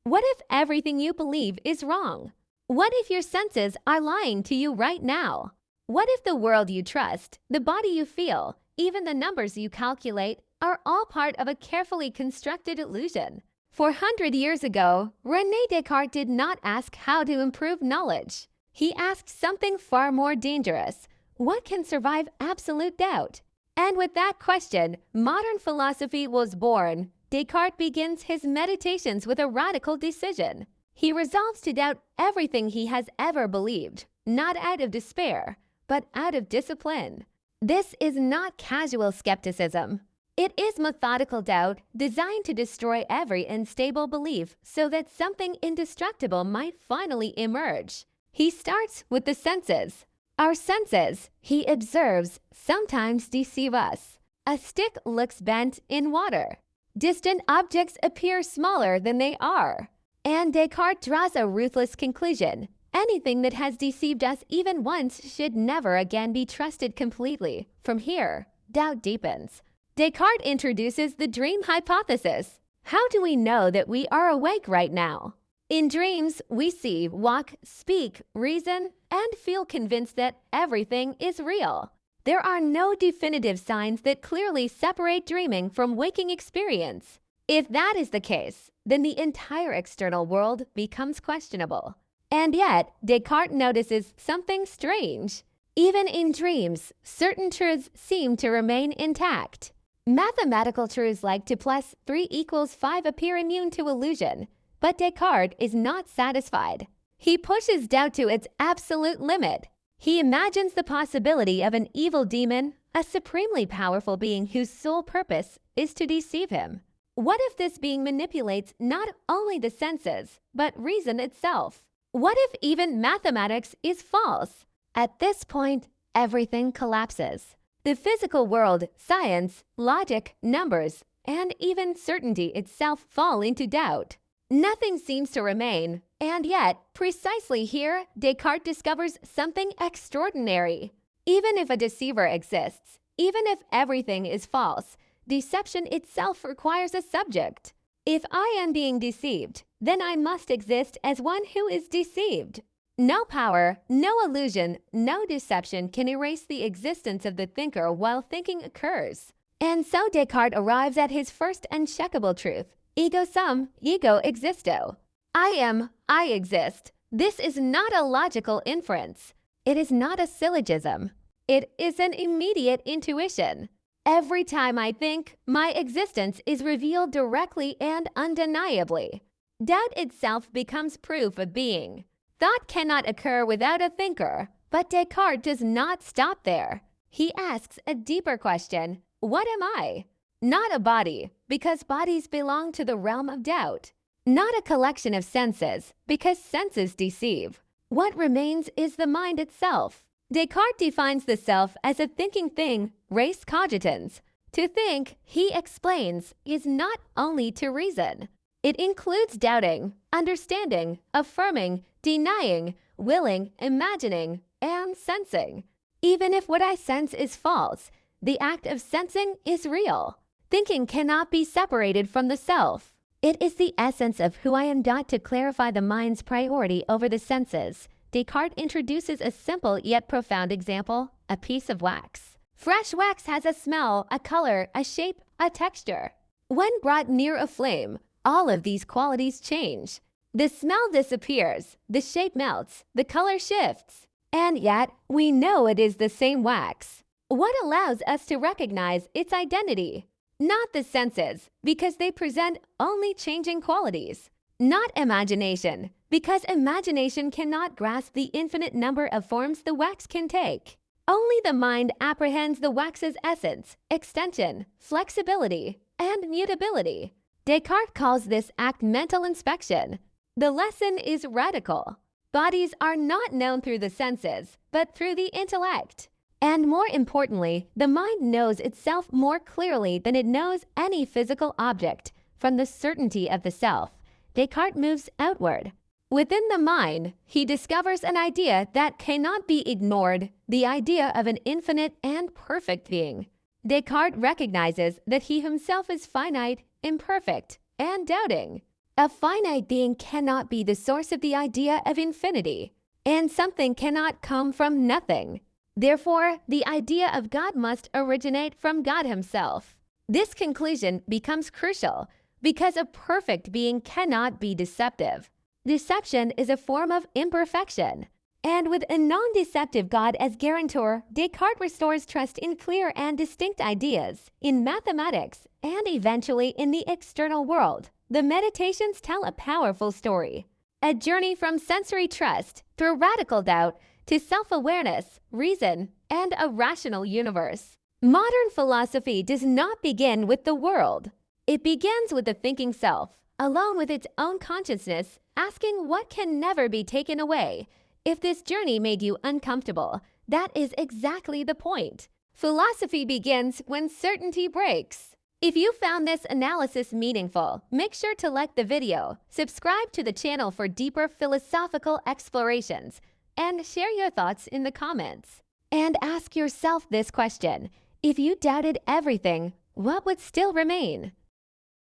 What if everything you believe is wrong? What if your senses are lying to you right now? What if the world you trust, the body you feel, even the numbers you calculate, are all part of a carefully constructed illusion? 400 years ago, René Descartes did not ask how to improve knowledge. He asked something far more dangerous. What can survive absolute doubt? And with that question, modern philosophy was born. Descartes begins his meditations with a radical decision. He resolves to doubt everything he has ever believed, not out of despair, but out of discipline. This is not casual skepticism. It is methodical doubt designed to destroy every unstable belief so that something indestructible might finally emerge. He starts with the senses. Our senses, he observes, sometimes deceive us. A stick looks bent in water. Distant objects appear smaller than they are. And Descartes draws a ruthless conclusion. Anything that has deceived us even once should never again be trusted completely. From here, doubt deepens. Descartes introduces the dream hypothesis. How do we know that we are awake right now? In dreams, we see, walk, speak, reason, and feel convinced that everything is real. There are no definitive signs that clearly separate dreaming from waking experience. If that is the case, then the entire external world becomes questionable. And yet, Descartes notices something strange. Even in dreams, certain truths seem to remain intact. Mathematical truths like 2 + 3 = 5 appear immune to illusion, but Descartes is not satisfied. He pushes doubt to its absolute limit. He imagines the possibility of an evil demon, a supremely powerful being whose sole purpose is to deceive him. What if this being manipulates not only the senses, but reason itself? What if even mathematics is false? At this point, everything collapses. The physical world, science, logic, numbers, and even certainty itself fall into doubt. Nothing seems to remain, and yet, precisely here, Descartes discovers something extraordinary. Even if a deceiver exists, even if everything is false, deception itself requires a subject. If I am being deceived, then I must exist as one who is deceived. No power, no illusion, no deception can erase the existence of the thinker while thinking occurs. And so Descartes arrives at his first uncheckable truth. Ego sum, ego existo. I am, I exist. This is not a logical inference. It is not a syllogism. It is an immediate intuition. Every time I think, my existence is revealed directly and undeniably. Doubt itself becomes proof of being. Thought cannot occur without a thinker, but Descartes does not stop there. He asks a deeper question. What am I? Not a body, because bodies belong to the realm of doubt. Not a collection of senses, because senses deceive. What remains is the mind itself. Descartes defines the self as a thinking thing, res cogitans. To think, he explains, is not only to reason. It includes doubting, understanding, affirming, denying, willing, imagining, and sensing. Even if what I sense is false, the act of sensing is real. Thinking cannot be separated from the self. It is the essence of who I am not to clarify the mind's priority over the senses. Descartes introduces a simple yet profound example, a piece of wax. Fresh wax has a smell, a color, a shape, a texture. When brought near a flame, all of these qualities change. The smell disappears, the shape melts, the color shifts. And yet, we know it is the same wax. What allows us to recognize its identity? Not the senses, because they present only changing qualities. Not imagination, because imagination cannot grasp the infinite number of forms the wax can take. Only the mind apprehends the wax's essence, extension, flexibility, and mutability. Descartes calls this act mental inspection. The lesson is radical. Bodies are not known through the senses, but through the intellect. And more importantly, the mind knows itself more clearly than it knows any physical object. From the certainty of the self, Descartes moves outward. Within the mind, he discovers an idea that cannot be ignored, the idea of an infinite and perfect being. Descartes recognizes that he himself is finite, imperfect, and doubting. A finite being cannot be the source of the idea of infinity, and something cannot come from nothing. Therefore, the idea of God must originate from God Himself. This conclusion becomes crucial because a perfect being cannot be deceptive. Deception is a form of imperfection. And with a non-deceptive God as guarantor, Descartes restores trust in clear and distinct ideas, in mathematics, and eventually in the external world. The Meditations tell a powerful story, a journey from sensory trust through radical doubt to self-awareness, reason, and a rational universe. Modern philosophy does not begin with the world. It begins with the thinking self, alone with its own consciousness, asking what can never be taken away. If this journey made you uncomfortable, that is exactly the point. Philosophy begins when certainty breaks. If you found this analysis meaningful, make sure to like the video, subscribe to the channel for deeper philosophical explorations, and share your thoughts in the comments. And ask yourself this question: if you doubted everything, what would still remain?